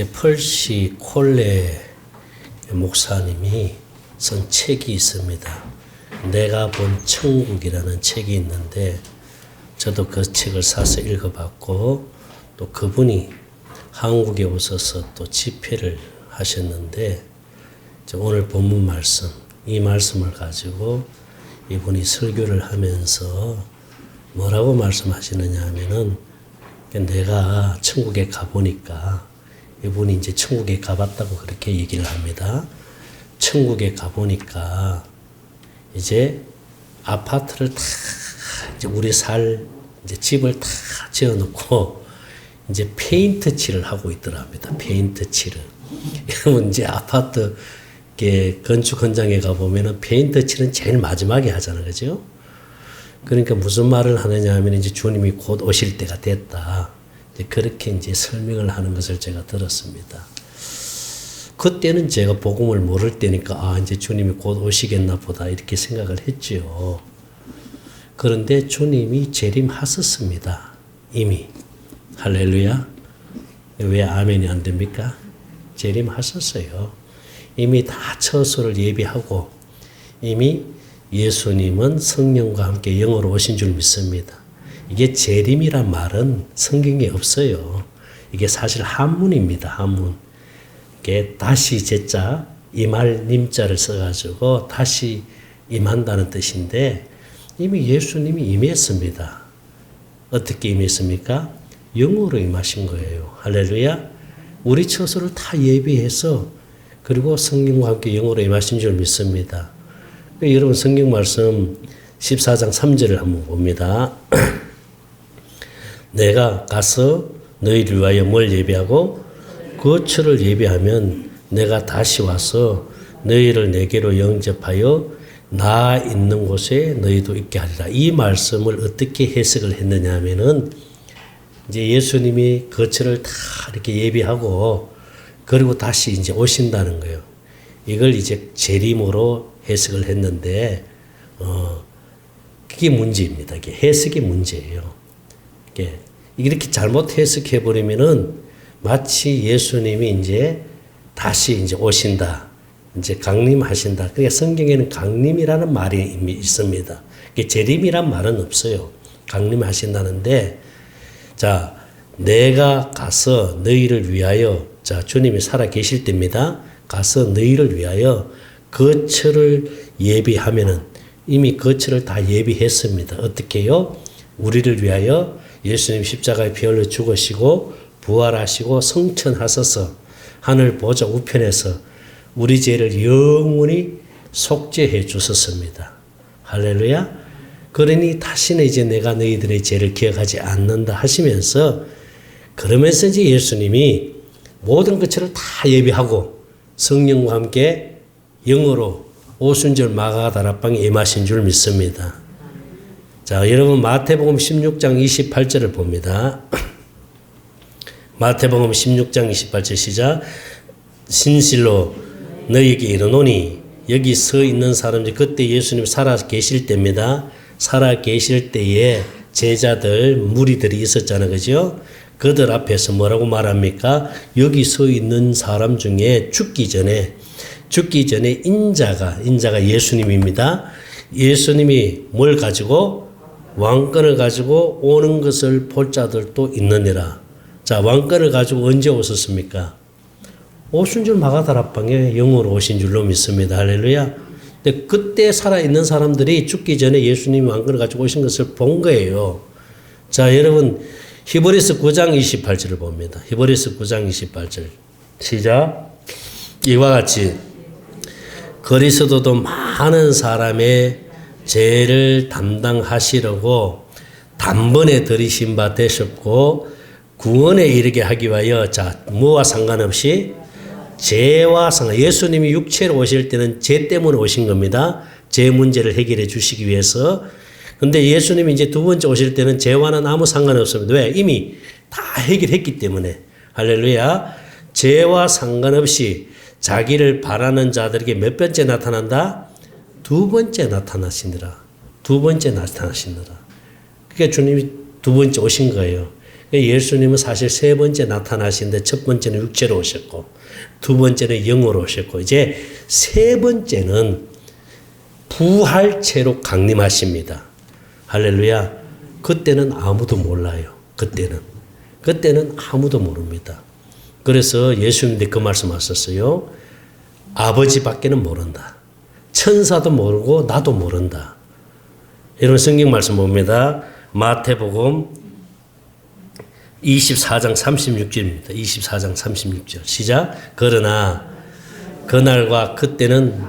펄시 콜레 목사님이 쓴 책이 있습니다. 내가 본 천국이라는 책이 있는데 저도 그 책을 사서 읽어봤고 또 그분이 한국에 오셔서 또 집회를 하셨는데 오늘 본문 말씀, 이 말씀을 가지고 이분이 설교를 하면서 뭐라고 말씀하시느냐 하면은 내가 천국에 가보니까 이분이 이제 천국에 가봤다고 그렇게 얘기를 합니다. 천국에 가보니까 이제 아파트를 다 이제 우리 이제 집을 다 지어놓고 이제 페인트 칠을 하고 있더랍니다. 페인트 칠을. 여러분 이제 아파트 건축 현장에 가보면은 페인트 칠은 제일 마지막에 하잖아요. 그죠? 그러니까 무슨 말을 하느냐 하면 이제 주님이 곧 오실 때가 됐다. 이제 그렇게 이제 설명을 하는 것을 제가 들었습니다. 그때는 제가 복음을 모를 때니까 이제 주님이 곧 오시겠나 보다 이렇게 생각을 했지요. 그런데 주님이 재림하셨습니다. 이미. 할렐루야. 왜 아멘이 안 됩니까? 재림하셨어요. 이미 다 처소를 예비하고 이미 예수님은 성령과 함께 영으로 오신 줄 믿습니다. 이게 재림이란 말은 성경에 없어요. 이게 사실 한문입니다. 한문. 이게 다시 제자 임할 님자를 써가지고 다시 임한다는 뜻인데 이미 예수님이 임했습니다. 어떻게 임했습니까? 영으로 임하신 거예요. 할렐루야. 우리 처소를 다 예비해서 그리고 성령과 함께 영으로 임하신 줄 믿습니다. 여러분 성경 말씀 14장 3절을 한번 봅니다. 내가 가서 너희를 위하여 뭘 예비하고 거처를 예비하면 내가 다시 와서 너희를 내게로 영접하여 나 있는 곳에 너희도 있게 하리라. 이 말씀을 어떻게 해석을 했느냐 하면은 이제 예수님이 거처를 다 이렇게 예비하고 그리고 다시 이제 오신다는 거예요. 이걸 이제 재림으로 해석을 했는데 그게 문제입니다. 이게 해석이 문제예요. 이렇게 잘못 해석해 버리면은 마치 예수님이 이제 다시 이제 오신다. 이제 강림하신다. 그러니까 성경에는 강림이라는 말이 있습니다. 재림이란 말은 없어요. 강림하신다는데 자, 내가 가서 너희를 위하여 자, 주님이 살아 계실 때입니다. 가서 너희를 위하여 거처를 예비하면은 이미 거처를 다 예비했습니다. 어떻게요? 우리를 위하여 예수님 십자가에 피 흘려 죽으시고 부활하시고 성천하셔서 하늘 보좌 우편에서 우리 죄를 영원히 속죄해 주셨습니다. 할렐루야. 그러니 다시는 이제 내가 너희들의 죄를 기억하지 않는다 하시면서 그러면서 이제 예수님이 모든 것들을 다 예비하고 성령과 함께 영으로 오순절 마가다락방에 임하신 줄 믿습니다. 자, 여러분 마태복음 16장 28절을 봅니다. 마태복음 16장 28절 시작. 진실로 너희에게 이르노니 여기 서 있는 사람들 그때 예수님 살아 계실 때입니다. 살아 계실 때에 제자들 무리들이 있었잖아요. 그죠? 그들 앞에서 뭐라고 말합니까? 여기 서 있는 사람 중에 죽기 전에 인자가 예수님입니다. 예수님이 뭘 가지고? 왕권을 가지고 오는 것을 볼 자들도 있느니라. 자, 왕권을 가지고 언제 오셨습니까? 오순절 마가다락방에 영으로 오신 줄로 믿습니다. 할렐루야. 근데 그때 살아있는 사람들이 죽기 전에 예수님이 왕권을 가지고 오신 것을 본 거예요. 자, 여러분 히브리서 9장 28절을 봅니다. 히브리서 9장 28절 시작. 이와 같이 그리스도도 많은 사람의 죄를 담당하시려고 단번에 들이신 바 되셨고 구원에 이르게 하기 위하여 자, 뭐와 상관없이 죄와 예수님이 육체로 오실 때는 죄 때문에 오신 겁니다. 죄 문제를 해결해 주시기 위해서. 근데 예수님이 이제 두 번째 오실 때는 죄와는 아무 상관없습니다. 왜? 이미 다 해결했기 때문에. 할렐루야. 죄와 상관없이 자기를 바라는 자들에게 몇 번째 나타난다? 두 번째 나타나시느라. 두 번째 나타나시느라. 그러니까 주님이 두 번째 오신 거예요. 예수님은 사실 세 번째 나타나시는데 첫 번째는 육체로 오셨고 두 번째는 영으로 오셨고 이제 세 번째는 부활체로 강림하십니다. 할렐루야. 그때는 아무도 몰라요. 그때는 아무도 모릅니다. 그래서 예수님도 그 말씀 하셨어요. 아버지밖에는 모른다. 천사도 모르고 나도 모른다. 이런 성경 말씀 봅니다. 마태복음 24장 36절입니다. 24장 36절. 시작. 그러나 그날과 그때는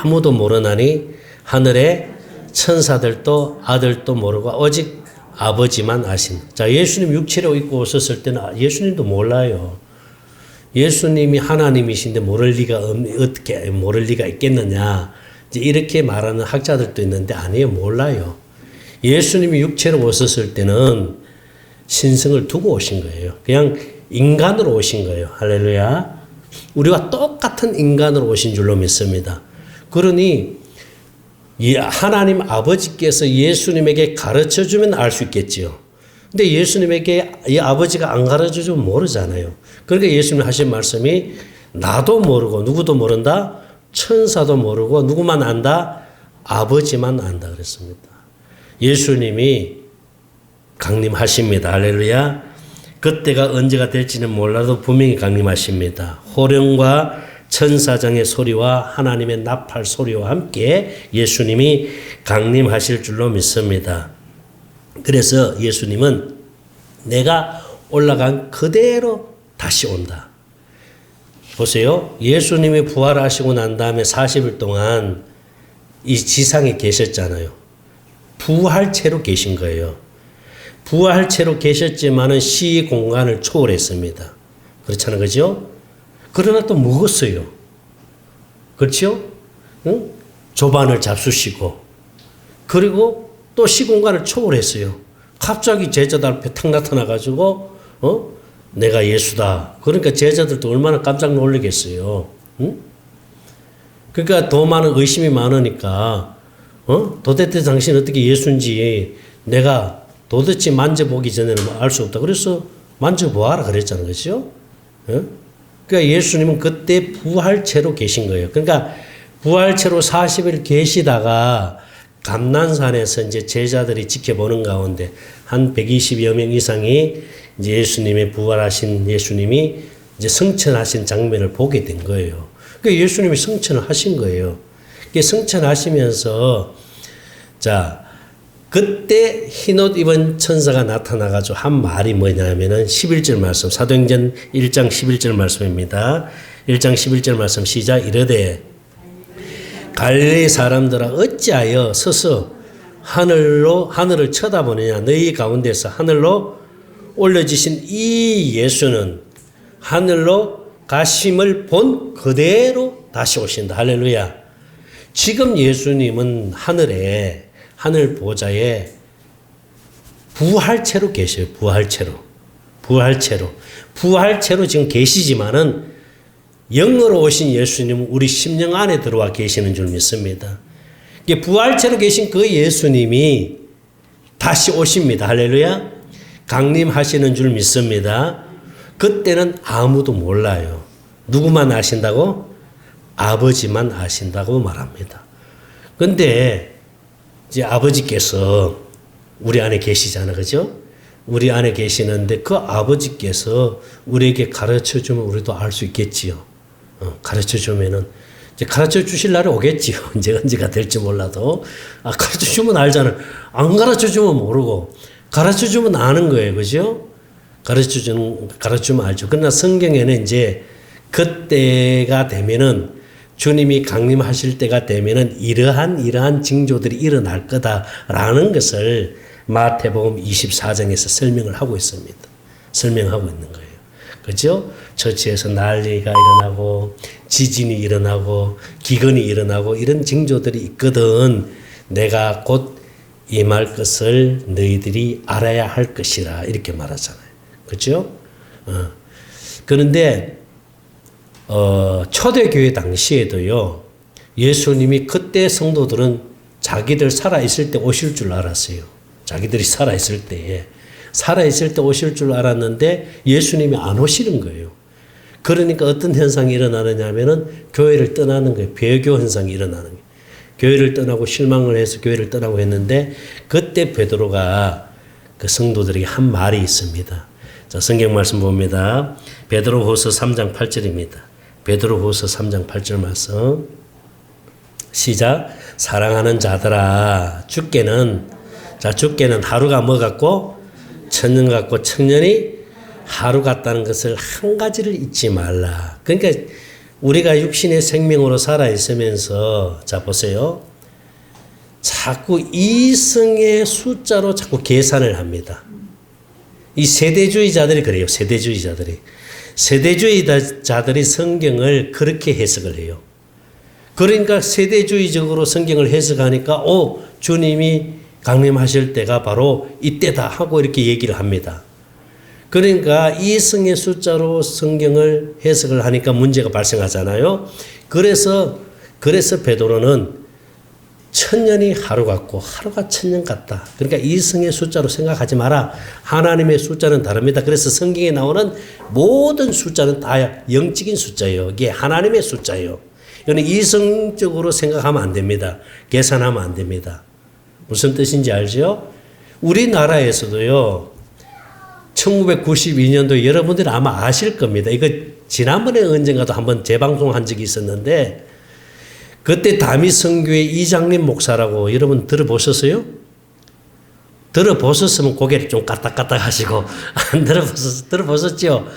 아무도 모르나니 하늘의 천사들도 아들도 모르고 오직 아버지만 아신. 자, 예수님 육체로 입고 오셨을 때는 예수님도 몰라요. 예수님이 하나님이신데 모를 리가 어떻게 모를 리가 있겠느냐. 이제 이렇게 말하는 학자들도 있는데 아니에요. 몰라요. 예수님이 육체로 오셨을 때는 신성을 두고 오신 거예요. 그냥 인간으로 오신 거예요. 할렐루야. 우리와 똑같은 인간으로 오신 줄로 믿습니다. 그러니 하나님 아버지께서 예수님에게 가르쳐주면 알 수 있겠지요. 근데 예수님에게 이 아버지가 안 가르쳐주면 모르잖아요. 그러니까 예수님 하신 말씀이 나도 모르고 누구도 모른다. 천사도 모르고 누구만 안다. 아버지만 안다 그랬습니다. 예수님이 강림하십니다. 할렐루야. 그때가 언제가 될지는 몰라도 분명히 강림하십니다. 호령과 천사장의 소리와 하나님의 나팔 소리와 함께 예수님이 강림하실 줄로 믿습니다. 그래서 예수님은 내가 올라간 그대로 다시 온다. 보세요. 예수님이 부활하시고 난 다음에 40일 동안 이 지상에 계셨잖아요. 부활체로 계신 거예요. 부활체로 계셨지만은 시 공간을 초월했습니다. 그렇잖아요. 그죠? 그러나 또 먹었어요. 그렇죠? 응? 조반을 잡수시고 그리고 또 시공간을 초월했어요. 갑자기 제자들 앞에 탁 나타나가지고 내가 예수다. 그러니까 제자들도 얼마나 깜짝 놀라겠어요. 응? 그러니까 더 많은 의심이 많으니까 도대체 당신 어떻게 예수인지 내가 도대체 만져보기 전에는 알 수 없다. 그래서 만져보아라 그랬잖아요. 그렇죠? 그러니까 예수님은 그때 부활체로 계신 거예요. 그러니까 부활체로 40일 계시다가 감난산에서 이제 제자들이 지켜보는 가운데 한 120여 명 이상이 이제 예수님의 부활하신 예수님이 이제 성천하신 장면을 보게 된 거예요. 그러니까 예수님이 성천을 하신 거예요. 성천하시면서 자, 그때 흰옷 입은 천사가 나타나가지고 한 말이 뭐냐면은 11절 말씀, 사도행전 1장 11절 말씀입니다. 1장 11절 말씀 시작. 이르되 갈릴리 사람들아 어찌하여 서서 하늘을 쳐다보느냐. 너희 가운데서 하늘로 올려지신 이 예수는 하늘로 가심을 본 그대로 다시 오신다. 할렐루야. 지금 예수님은 하늘 보좌에 부활체로 계셔요. 부활체로 지금 계시지만은 영으로 오신 예수님은 우리 심령 안에 들어와 계시는 줄 믿습니다. 부활체로 계신 그 예수님이 다시 오십니다. 할렐루야. 강림하시는 줄 믿습니다. 그때는 아무도 몰라요. 누구만 아신다고? 아버지만 아신다고 말합니다. 근데 이제 아버지께서 우리 안에 계시잖아. 그죠? 우리 안에 계시는데 그 아버지께서 우리에게 가르쳐 주면 우리도 알 수 있겠지요. 가르쳐 주면은 이제 가르쳐 주실 날이 오겠지요. 언제가 될지 몰라도. 가르쳐 주면 알잖아. 안 가르쳐 주면 모르고. 가르쳐 주면 아는 거예요. 그죠? 가르쳐 주면 알죠. 그러나 성경에는 이제 그때가 되면은 주님이 강림하실 때가 되면은 이러한 징조들이 일어날 거다라는 것을 마태복음 24장에서 설명을 하고 있습니다. 설명하고 있는 거예요. 그죠? 처치에서 난리가 일어나고 지진이 일어나고 기근이 일어나고 이런 징조들이 있거든. 내가 곧 임할 것을 너희들이 알아야 할 것이라 이렇게 말하잖아요. 그죠? 그런데 초대교회 당시에도요, 예수님이 그때 성도들은 자기들 살아있을 때 오실 줄 알았어요. 자기들이 살아있을 때에. 살아있을 때 오실 줄 알았는데 예수님이 안 오시는 거예요. 그러니까 어떤 현상이 일어나느냐 하면은 교회를 떠나는 거예요. 배교 현상이 일어나는 거예요. 교회를 떠나고 실망을 해서 교회를 떠나고 했는데 그때 베드로가 그 성도들에게 한 말이 있습니다. 자, 성경 말씀 봅니다. 베드로후서 3장 8절입니다. 베드로후서 3장 8절 말씀. 시작. 사랑하는 자들아, 주께는 하루가 뭐 같고 천년 같고 천년이 하루 같다는 것을 한 가지를 잊지 말라. 그러니까 우리가 육신의 생명으로 살아 있으면서 자 보세요. 자꾸 이승의 숫자로 자꾸 계산을 합니다. 이 세대주의자들이 그래요. 세대주의자들이 성경을 그렇게 해석을 해요. 그러니까 세대주의적으로 성경을 해석하니까 주님이 강림하실 때가 바로 이때다 하고 이렇게 얘기를 합니다. 그러니까 이승의 숫자로 성경을 해석을 하니까 문제가 발생하잖아요. 그래서 베드로는 천년이 하루 같고 하루가 천년 같다. 그러니까 이승의 숫자로 생각하지 마라. 하나님의 숫자는 다릅니다. 그래서 성경에 나오는 모든 숫자는 다 영적인 숫자예요. 이게 하나님의 숫자예요. 이거는 이성적으로 생각하면 안 됩니다. 계산하면 안 됩니다. 무슨 뜻인지 알죠? 우리나라에서도요. 1992년도 여러분들이 아마 아실 겁니다. 이거 지난번에 언젠가도 한번 재방송한 적이 있었는데 그때 다미성교회 이장님 목사라고 여러분 들어보셨어요? 들어보셨으면 고개를 좀 까딱까딱 하시고 안 들어보셨죠?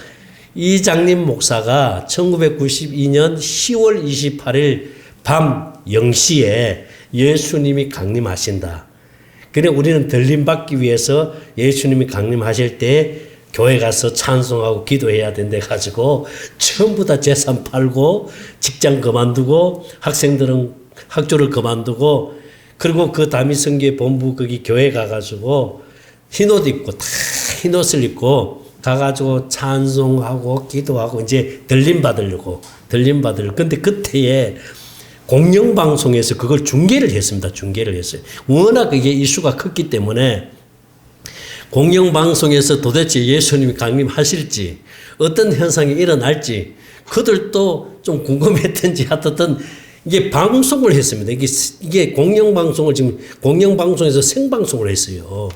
이장님 목사가 1992년 10월 28일 밤 0시에 예수님이 강림하신다. 그래 우리는 들림받기 위해서 예수님이 강림하실 때 교회 가서 찬송하고 기도해야 된다 가지고 전부 다 재산 팔고 직장 그만두고 학생들은 학교를 그만두고 그리고 그 다미성교회 본부 거기 교회 가가지고 흰옷 입고 다 흰옷을 입고 가가지고 찬송하고 기도하고 이제 들림 받으려고. 근데 그때에 공영방송에서 그걸 중계를 했습니다. 중계를 했어요. 워낙 이게 이슈가 컸기 때문에 공영방송에서 도대체 예수님이 강림하실지 어떤 현상이 일어날지 그들도 좀 궁금했던지 하여튼 이게 방송을 했습니다. 이게 공영방송을 지금 공영방송에서 생방송을 했어요.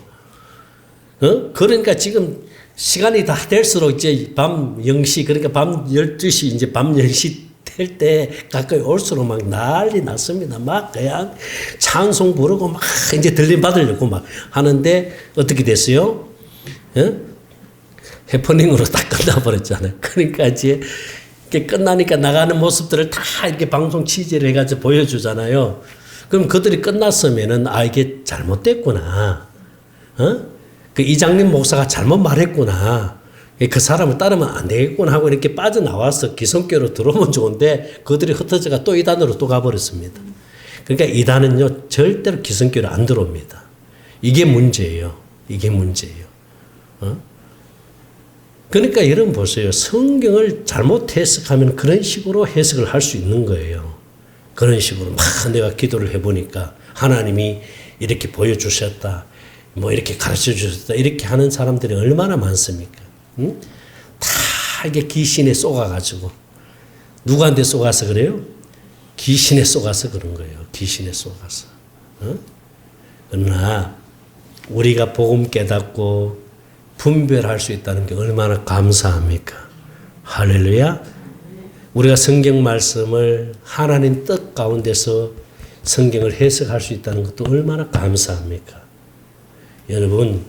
그러니까 지금 시간이 다 될수록 이제 밤 0시 그러니까 밤 12시 이제 밤 10시 될 때 가까이 올수록 막 난리 났습니다. 막 그냥 찬송 부르고 막 이제 들림 받으려고 막 하는데 어떻게 됐어요? 해퍼닝으로 딱 끝나버렸잖아요. 그러니까 이제 이렇게 끝나니까 나가는 모습들을 다 이렇게 방송 취재를 해가지고 보여주잖아요. 그럼 그들이 끝났으면은 이게 잘못됐구나. 그 이장님 목사가 잘못 말했구나. 그 사람을 따르면 안 되겠구나 하고 이렇게 빠져나와서 기성교로 들어오면 좋은데 그들이 흩어져가 또 이단으로 또 가버렸습니다. 그러니까 이단은요 절대로 기성교로 안 들어옵니다. 이게 문제예요. 그러니까 여러분 보세요. 성경을 잘못 해석하면 그런 식으로 해석을 할 수 있는 거예요. 그런 식으로 막 내가 기도를 해보니까 하나님이 이렇게 보여주셨다. 뭐 이렇게 가르쳐 주셨다. 이렇게 하는 사람들이 얼마나 많습니까? 다 이게 귀신에 쏘가가지고 누구한테 쏘가서 그래요? 귀신에 쏘가서 그런 거예요. 귀신에 쏘가서. 그러나 우리가 복음 깨닫고 분별할 수 있다는 게 얼마나 감사합니까? 할렐루야. 우리가 성경 말씀을 하나님 뜻 가운데서 성경을 해석할 수 있다는 것도 얼마나 감사합니까? 여러분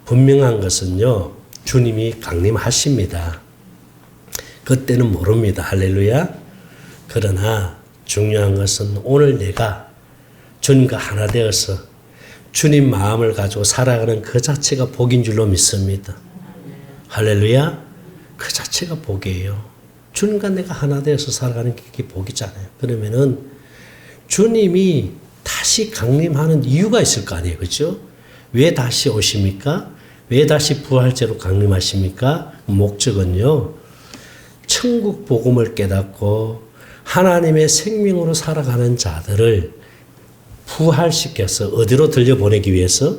분명한 것은요. 주님이 강림하십니다. 그때는 모릅니다. 할렐루야. 그러나 중요한 것은 오늘 내가 주님과 하나 되어서 주님 마음을 가지고 살아가는 그 자체가 복인 줄로 믿습니다. 할렐루야. 그 자체가 복이에요. 주님과 내가 하나 되어서 살아가는 게 복이잖아요. 그러면은 주님이 다시 강림하는 이유가 있을 거 아니에요. 그렇죠? 왜 다시 오십니까? 왜 다시 부활제로 강림하십니까? 목적은요. 천국 복음을 깨닫고 하나님의 생명으로 살아가는 자들을 부활시켜서 어디로 들려보내기 위해서?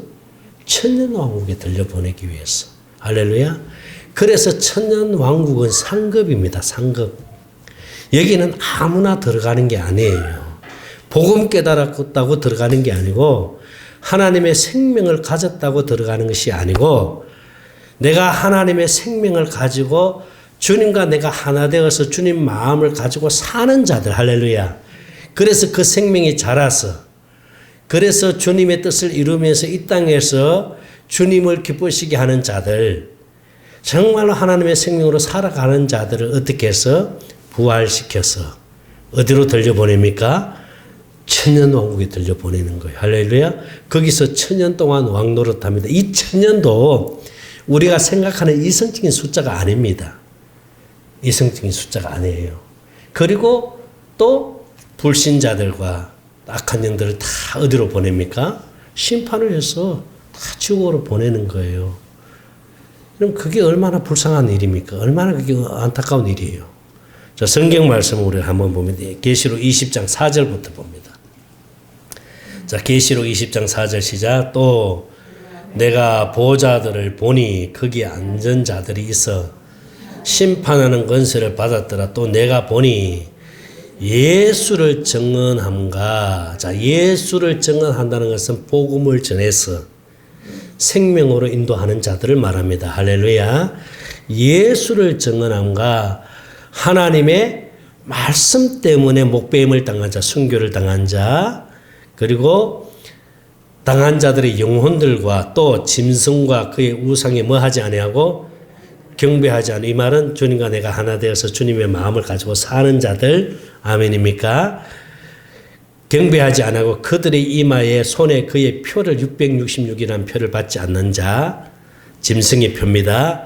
천년왕국에 들려보내기 위해서. 할렐루야. 그래서 천년왕국은 상급입니다. 상급. 여기는 아무나 들어가는 게 아니에요. 복음 깨달았다고 들어가는 게 아니고 하나님의 생명을 가졌다고 들어가는 것이 아니고 내가 하나님의 생명을 가지고 주님과 내가 하나 되어서 주님 마음을 가지고 사는 자들. 할렐루야. 그래서 그 생명이 자라서 그래서 주님의 뜻을 이루면서 이 땅에서 주님을 기쁘시게 하는 자들, 정말로 하나님의 생명으로 살아가는 자들을 어떻게 해서 부활시켜서 어디로 들려보냅니까? 천년왕국에 들려보내는 거예요. 할렐루야. 거기서 천년 동안 왕노릇합니다. 이 천년도 우리가 생각하는 이성적인 숫자가 아닙니다. 이성적인 숫자가 아니에요. 그리고 또 불신자들과 악한 영들을 다 어디로 보냅니까? 심판을 해서 다 지옥으로 보내는 거예요. 그럼 그게 얼마나 불쌍한 일입니까? 얼마나 그게 안타까운 일이에요. 자, 성경 말씀을 우리가 한번 보면 돼요. 계시록 20장 4절부터 봅니다. 자, 계시록 20장 4절 시작. 또 내가 보좌들을 보니 거기에 앉은 자들이 있어 심판하는 권세를 받았더라. 또 내가 보니 예수를 증언함과, 자, 예수를 증언한다는 것은 복음을 전해서 생명으로 인도하는 자들을 말합니다. 할렐루야. 예수를 증언함과 하나님의 말씀 때문에 목배임을 당한 자, 순교를 당한 자, 그리고 당한 자들의 영혼들과 또 짐승과 그의 우상에 뭐 하지 아니하고 경배하지 않은, 이 말은 주님과 내가 하나 되어서 주님의 마음을 가지고 사는 자들. 아멘입니까? 경배하지 않고 그들의 이마에 손에 그의 표를 666이라는 표를 받지 않는 자, 짐승의 표입니다.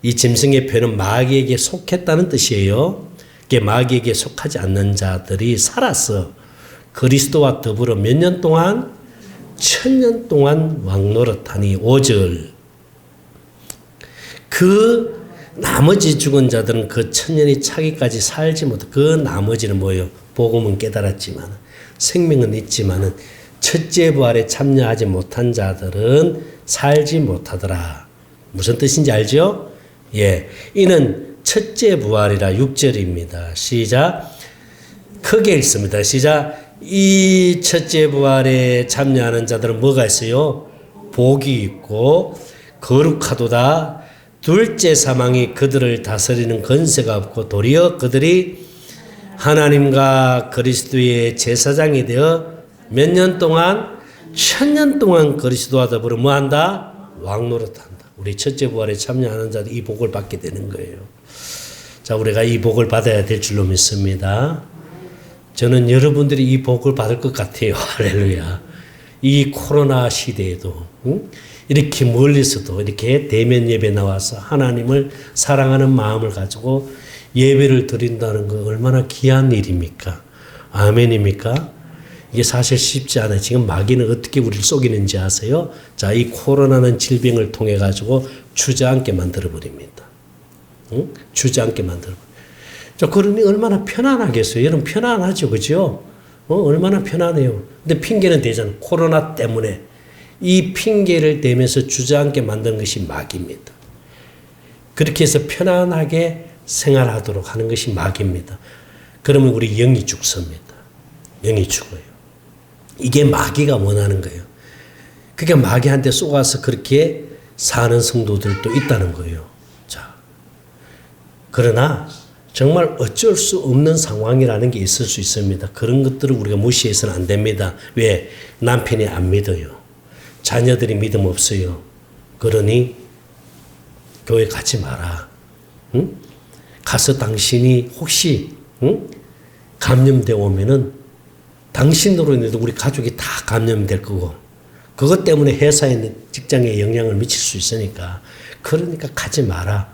이 짐승의 표는 마귀에게 속했다는 뜻이에요. 이게 마귀에게 속하지 않는 자들이 살아서 그리스도와 더불어 몇 년 동안? 천년 동안 왕노릇하니. 5절. 그 나머지 죽은 자들은 그 천년이 차기까지 살지 못해. 그 나머지는 뭐예요? 복음은 깨달았지만, 생명은 있지만은 첫째 부활에 참여하지 못한 자들은 살지 못하더라. 무슨 뜻인지 알죠? 예. 이는 첫째 부활이라. 6절입니다. 시작. 크게 읽습니다. 시작. 이 첫째 부활에 참여하는 자들은 뭐가 있어요? 복이 있고 거룩하도다. 둘째 사망이 그들을 다스리는 권세가 없고 도리어 그들이 하나님과 그리스도의 제사장이 되어 몇 년 동안? 천년 동안 그리스도와 더불어 뭐한다? 왕노릇한다. 우리 첫째 부활에 참여하는 자들 이 복을 받게 되는 거예요. 자, 우리가 이 복을 받아야 될 줄로 믿습니다. 저는 여러분들이 이 복을 받을 것 같아요. 할렐루야. 이 코로나 시대에도 이렇게 멀리서도 이렇게 대면 예배 나와서 하나님을 사랑하는 마음을 가지고 예배를 드린다는 거 얼마나 귀한 일입니까? 아멘입니까? 이게 사실 쉽지 않아요. 지금 마귀는 어떻게 우리를 속이는지 아세요? 자, 이 코로나는 질병을 통해 가지고 주저앉게 만들어버립니다. 응? 주저앉게 만들어버립니다. 자, 그러니 얼마나 편안하겠어요? 여러분 편안하죠, 그죠? 얼마나 편안해요. 근데 핑계는 되잖아요. 코로나 때문에. 이 핑계를 대면서 주저앉게 만드는 것이 마귀입니다. 그렇게 해서 편안하게 생활하도록 하는 것이 마귀입니다. 그러면 우리 영이 죽습니다. 영이 죽어요. 이게 마귀가 원하는 거예요. 그러니까 마귀한테 쏘아서 그렇게 사는 성도들도 있다는 거예요. 자, 그러나 정말 어쩔 수 없는 상황이라는 게 있을 수 있습니다. 그런 것들을 우리가 무시해서는 안 됩니다. 왜? 남편이 안 믿어요. 자녀들이 믿음 없어요. 그러니 교회 가지 마라. 응? 가서 당신이 혹시 감염되어 오면은 당신으로 인해서 우리 가족이 다 감염될 거고 그것 때문에 회사에 직장에 영향을 미칠 수 있으니까 그러니까 가지 마라.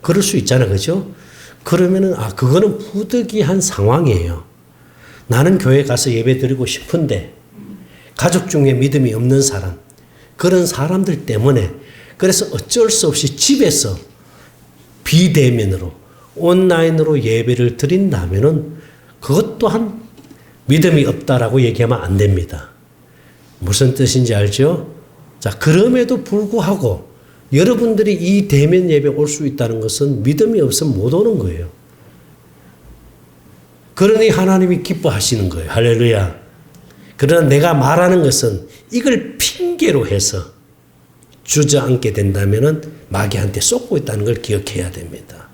그럴 수 있잖아. 그죠? 그러면은 그거는 부득이한 상황이에요. 나는 교회 가서 예배 드리고 싶은데 가족 중에 믿음이 없는 사람, 그런 사람들 때문에 그래서 어쩔 수 없이 집에서 비대면으로 온라인으로 예배를 드린다면은 그것 또한 믿음이 없다라고 얘기하면 안 됩니다. 무슨 뜻인지 알죠? 자, 그럼에도 불구하고 여러분들이 이 대면 예배 올 수 있다는 것은 믿음이 없으면 못 오는 거예요. 그러니 하나님이 기뻐하시는 거예요. 할렐루야. 그러나 내가 말하는 것은 이걸 핑계로 해서 주저앉게 된다면 마귀한테 쏟고 있다는 걸 기억해야 됩니다.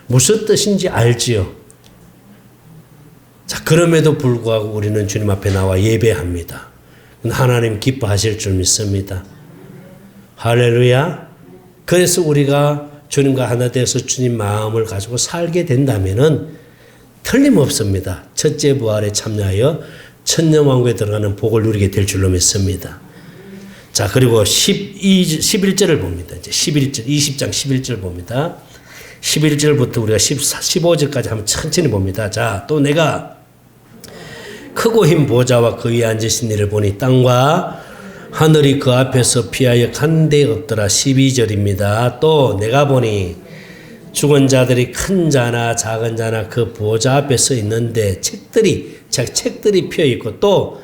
무슨 뜻인지 알지요? 자, 그럼에도 불구하고 우리는 주님 앞에 나와 예배합니다. 하나님 기뻐하실 줄 믿습니다. 할렐루야. 그래서 우리가 주님과 하나 되어서 주님 마음을 가지고 살게 된다면은 틀림없습니다. 첫째 부활에 참여하여 천년왕국에 들어가는 복을 누리게 될 줄로 믿습니다. 자, 그리고 11절을 봅니다. 이제 11절, 20장 11절 봅니다. 11절부터 우리가 15절까지 한번 천천히 봅니다. 자, 또 내가 크고 흰 보좌와 그 위에 앉으신 이를 보니 땅과 하늘이 그 앞에서 피하여 간 데 없더라. 12절입니다. 또 내가 보니 죽은 자들이 큰 자나 작은 자나 그 보좌 앞에 서 있는데 책들이 펴 있고 또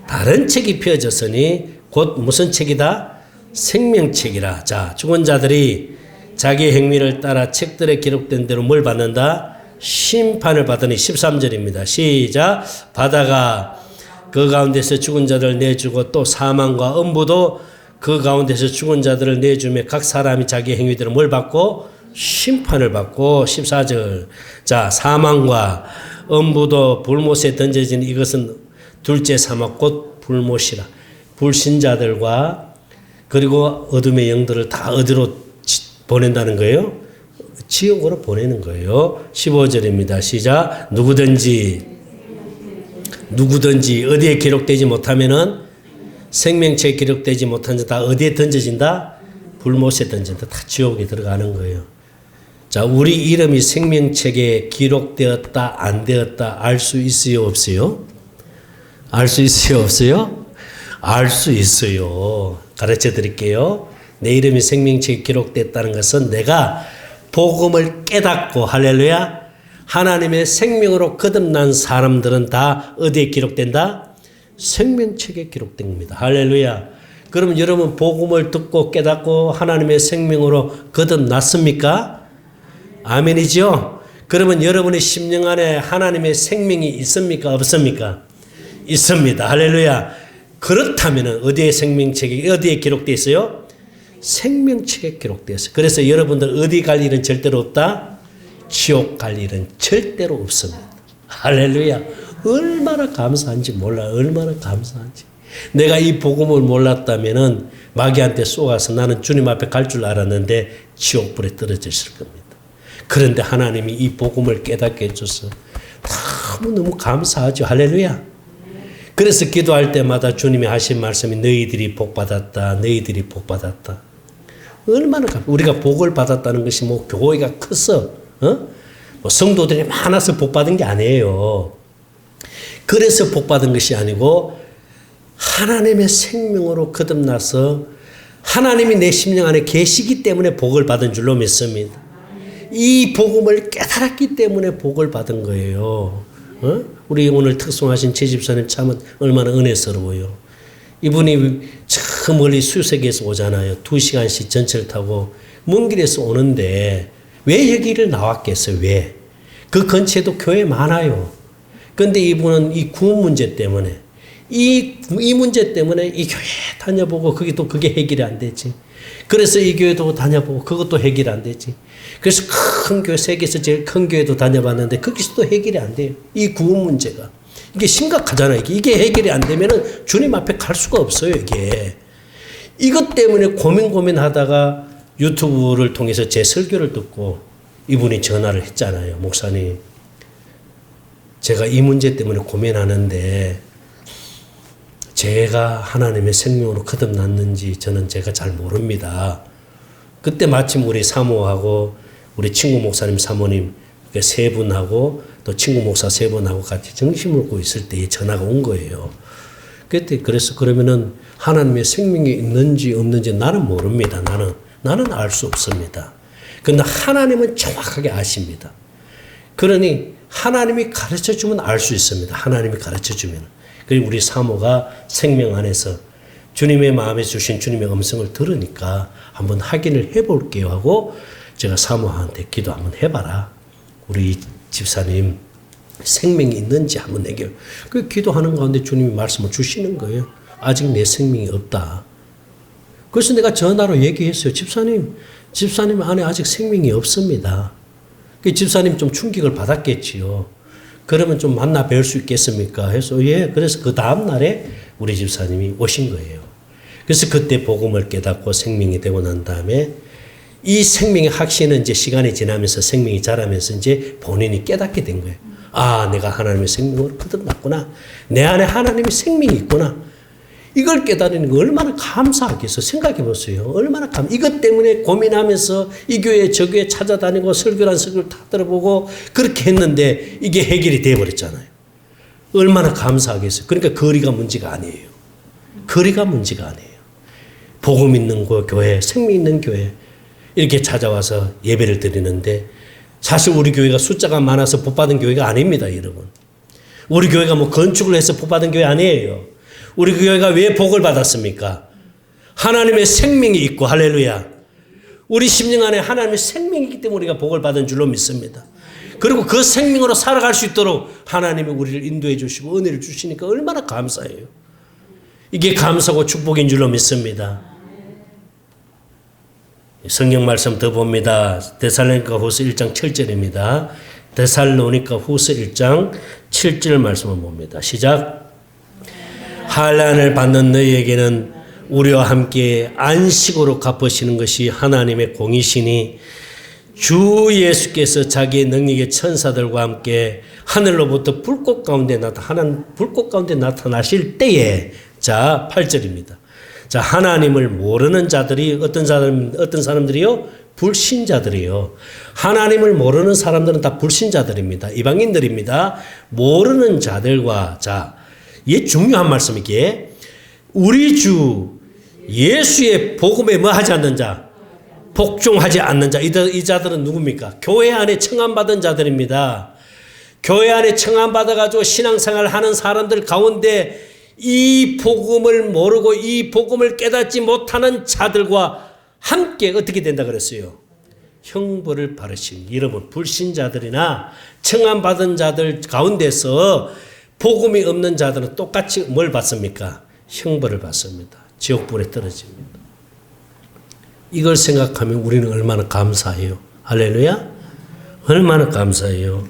다른 책이 펴졌으니 곧 무슨 책이다? 생명책이라. 자, 죽은 자들이 자기 행위를 따라 책들에 기록된 대로 뭘 받는다? 심판을 받으니 13절입니다. 시작. 바다가 그 가운데서 죽은 자들을 내주고 또 사망과 음부도 그 가운데서 죽은 자들을 내주며 각 사람이 자기 행위대로 뭘 받고? 심판을 받고 14절. 자, 사망과 음부도 불못에 던져진 이것은 둘째 사막 곧 불못이라. 불신자들과 그리고 어둠의 영들을 다 어디로 보낸다는 거예요? 지옥으로 보내는 거예요. 15절입니다. 시작. 누구든지 어디에 기록되지 못하면은 생명책에 기록되지 못한 자 다 어디에 던져진다? 불못에 던진다. 다 지옥에 들어가는 거예요. 자, 우리 이름이 생명책에 기록되었다 안 되었다 알 수 있어요 없어요? 알 수 있어요 없어요? 알 수 있어요. 가르쳐 드릴게요. 내 이름이 생명책에 기록됐다는 것은 내가 복음을 깨닫고 할렐루야 하나님의 생명으로 거듭난 사람들은 다 어디에 기록된다? 생명책에 기록된 겁니다. 할렐루야. 그러면 여러분 복음을 듣고 깨닫고 하나님의 생명으로 거듭났습니까? 아멘이죠? 그러면 여러분의 심령 안에 하나님의 생명이 있습니까? 없습니까? 있습니다. 할렐루야. 그렇다면 어디에 생명책이 어디에 기록되어 있어요? 생명책에 기록되어 있어요. 그래서 여러분들 어디 갈 일은 절대로 없다? 지옥 갈 일은 절대로 없습니다. 할렐루야. 얼마나 감사한지 몰라. 얼마나 감사한지. 내가 이 복음을 몰랐다면은 마귀한테 쏘아서 나는 주님 앞에 갈 줄 알았는데 지옥불에 떨어졌을 겁니다. 그런데 하나님이 이 복음을 깨닫게 해줘서 너무 감사하죠. 할렐루야. 그래서 기도할 때마다 주님이 하신 말씀이 너희들이 복받았다. 너희들이 복받았다. 얼마나 우리가 복을 받았다는 것이 뭐 교회가 커서 뭐 성도들이 많아서 복받은 게 아니에요. 그래서 복받은 것이 아니고 하나님의 생명으로 거듭나서 하나님이 내 심령 안에 계시기 때문에 복을 받은 줄로 믿습니다. 이 복음을 깨달았기 때문에 복을 받은 거예요. 우리 오늘 특송하신 제 집사님 참 얼마나 은혜스러워요. 이분이 저 멀리 수색에서 오잖아요. 2시간씩 전철 타고 먼 길에서 오는데 왜 여기를 나왔겠어요? 왜? 그 근처에도 교회 많아요. 그런데 이분은 이 구원 문제 때문에 이 문제 때문에 이 교회 다녀보고 그게 해결이 안 되지. 그래서 이 교회도 다녀보고 그것도 해결이 안 되지. 그래서 큰 교회, 세계에서 제일 큰 교회도 다녀봤는데 거기서도 해결이 안 돼요. 이 구원 문제가. 이게 심각하잖아요. 이게 해결이 안 되면은 주님 앞에 갈 수가 없어요, 이게. 이것 때문에 고민하다가 유튜브를 통해서 제 설교를 듣고 이분이 전화를 했잖아요. 목사님, 제가 이 문제 때문에 고민하는데 제가 하나님의 생명으로 거듭났는지 제가 잘 모릅니다. 그때 마침 우리 사모하고 우리 친구 목사님 사모님 세 분하고 또 친구 목사 세 분하고 같이 점심 먹고 있을 때 전화가 온 거예요. 그때 그래서 그러면은 하나님의 생명이 있는지 없는지 나는 모릅니다. 나는 알 수 없습니다. 그런데 하나님은 정확하게 아십니다. 그러니 하나님이 가르쳐 주면 알 수 있습니다. 하나님이 가르쳐 주면. 그리고 우리 사모가 생명 안에서 주님의 마음에 주신 주님의 음성을 들으니까 한번 확인을 해볼게요 하고 제가 사모한테 기도 한번 해봐라. 우리 집사님 생명이 있는지 한번 내게. 그 기도하는 가운데 주님이 말씀을 주시는 거예요. 아직 내 생명이 없다. 그래서 내가 전화로 얘기했어요. 집사님 안에 아직 생명이 없습니다. 그 집사님 좀 충격을 받았겠지요. 그러면 좀 만나 뵐 수 있겠습니까? 해서 예. 그래서 그 다음 날에 우리 집사님이 오신 거예요. 그래서 그때 복음을 깨닫고 생명이 되고 난 다음에 이 생명의 확신은 이제 시간이 지나면서 생명이 자라면서 이제 본인이 깨닫게 된 거예요. 아, 내가 하나님의 생명으로 거듭났구나. 내 안에 하나님의 생명이 있구나. 이걸 깨달으는 거 얼마나 감사하겠어. 생각해 보세요. 얼마나 이것 때문에 고민하면서 이 교회 저 교회 찾아다니고 설교란 설교를 다 들어보고 그렇게 했는데 이게 해결이 되어버렸잖아요. 얼마나 감사하겠어요. 그러니까 거리가 문제가 아니에요. 거리가 문제가 아니에요. 복음 있는 교회, 생명 있는 교회 이렇게 찾아와서 예배를 드리는데 사실 우리 교회가 숫자가 많아서 복받은 교회가 아닙니다, 여러분. 우리 교회가 뭐 건축을 해서 복받은 교회 아니에요. 우리 교회가 왜 복을 받았습니까? 하나님의 생명이 있고 할렐루야. 우리 심령 안에 하나님의 생명이 있기 때문에 우리가 복을 받은 줄로 믿습니다. 그리고 그 생명으로 살아갈 수 있도록 하나님이 우리를 인도해 주시고 은혜를 주시니까 얼마나 감사해요. 이게 감사고 축복인 줄로 믿습니다. 성경 말씀 더 봅니다. 데살로니가 후서 1장 7절입니다. 데살로니가 후서 1장 7절 말씀을 봅니다. 시작. 환난을 받는 너희에게는 우리와 함께 안식으로 갚으시는 것이 하나님의 공이시니 주 예수께서 자기의 능력의 천사들과 함께 하늘로부터 불꽃 가운데 나타나실 때에 자 8절입니다. 자 하나님을 모르는 자들이 어떤 사람들이요? 불신자들이요. 하나님을 모르는 사람들은 다 불신자들입니다. 이방인들입니다. 모르는 자들과 자 이게 중요한 말씀이기에 우리 주 예수의 복음에 뭐 하지 않는 자? 복종하지 않는 자. 이 자들은 누굽니까? 교회 안에 청함받은 자들입니다. 교회 안에 청함받아가지고 신앙생활을 하는 사람들 가운데 이 복음을 모르고 이 복음을 깨닫지 못하는 자들과 함께 어떻게 된다 그랬어요? 형벌을 받으신 여러분 불신자들이나 청함받은 자들 가운데서 복음이 없는 자들은 똑같이 뭘 받습니까? 형벌을 받습니다. 지옥불에 떨어집니다. 이걸 생각하면 우리는 얼마나 감사해요. 할렐루야. 얼마나 감사해요.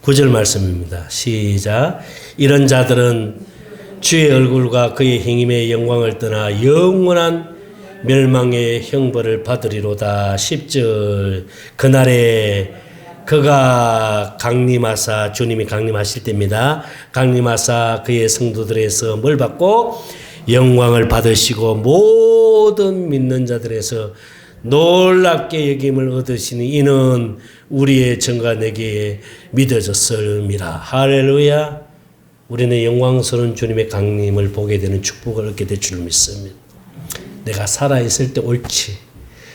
9절 말씀입니다. 시작. 이런 자들은 주의 얼굴과 그의 행임의 영광을 떠나 영원한 멸망의 형벌을 받으리로다. 10절. 그날에 그가 강림하사 주님이 강림하실 때입니다. 강림하사 그의 성도들에서 뭘 받고 영광을 받으시고 모든 믿는 자들에서 놀랍게 여김을 얻으시니 이는 우리의 전과 내게 믿어졌음이라. 할렐루야. 우리는 영광스러운 주님의 강림을 보게 되는 축복을 얻게 될 줄 믿습니다. 내가 살아있을 때 옳지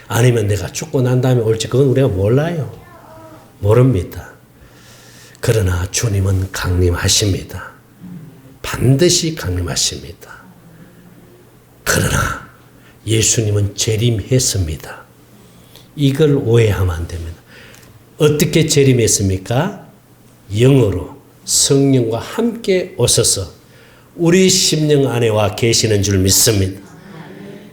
아니면 내가 죽고 난 다음에 옳지 그건 우리가 몰라요. 모릅니다. 그러나 주님은 강림하십니다. 반드시 강림하십니다. 그러나 예수님은 재림했습니다. 이걸 오해하면 안 됩니다. 어떻게 재림했습니까? 영으로 성령과 함께 오셔서 우리 심령 안에 와 계시는 줄 믿습니다.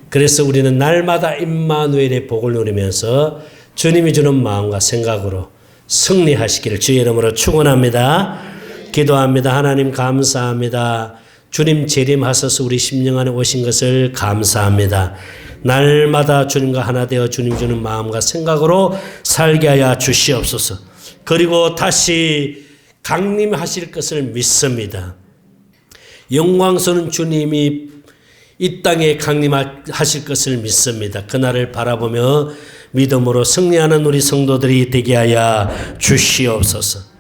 그래서 우리는 날마다 임마누엘의 복을 누리면서 주님이 주는 마음과 생각으로 승리하시기를 주의 이름으로 축원합니다. 기도합니다. 하나님 감사합니다. 주님 재림하셔서 우리 심령 안에 오신 것을 감사합니다. 날마다 주님과 하나 되어 주님 주는 마음과 생각으로 살게 하여 주시옵소서. 그리고 다시 강림하실 것을 믿습니다. 영광스러운 주님이 이 땅에 강림하실 것을 믿습니다. 그날을 바라보며 믿음으로 승리하는 우리 성도들이 되게 하여 주시옵소서.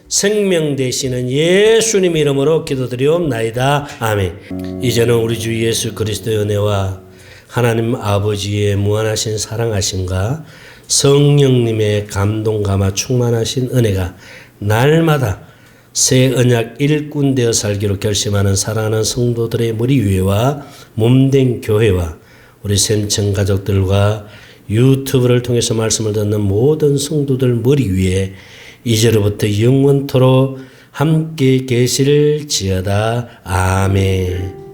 생명 되시는 예수님 이름으로 기도드리옵나이다. 아멘. 이제는 우리 주 예수 그리스도의 은혜와 하나님 아버지의 무한하신 사랑하심과 성령님의 감동 감화 충만하신 은혜가 날마다 새 언약 일꾼 되어 살기로 결심하는 사랑하는 성도들의 머리 위에와 몸된 교회와 우리 샘청 가족들과 유튜브를 통해서 말씀을 듣는 모든 성도들 머리 위에 이제로부터 영원토록 함께 계실지어다. 아멘.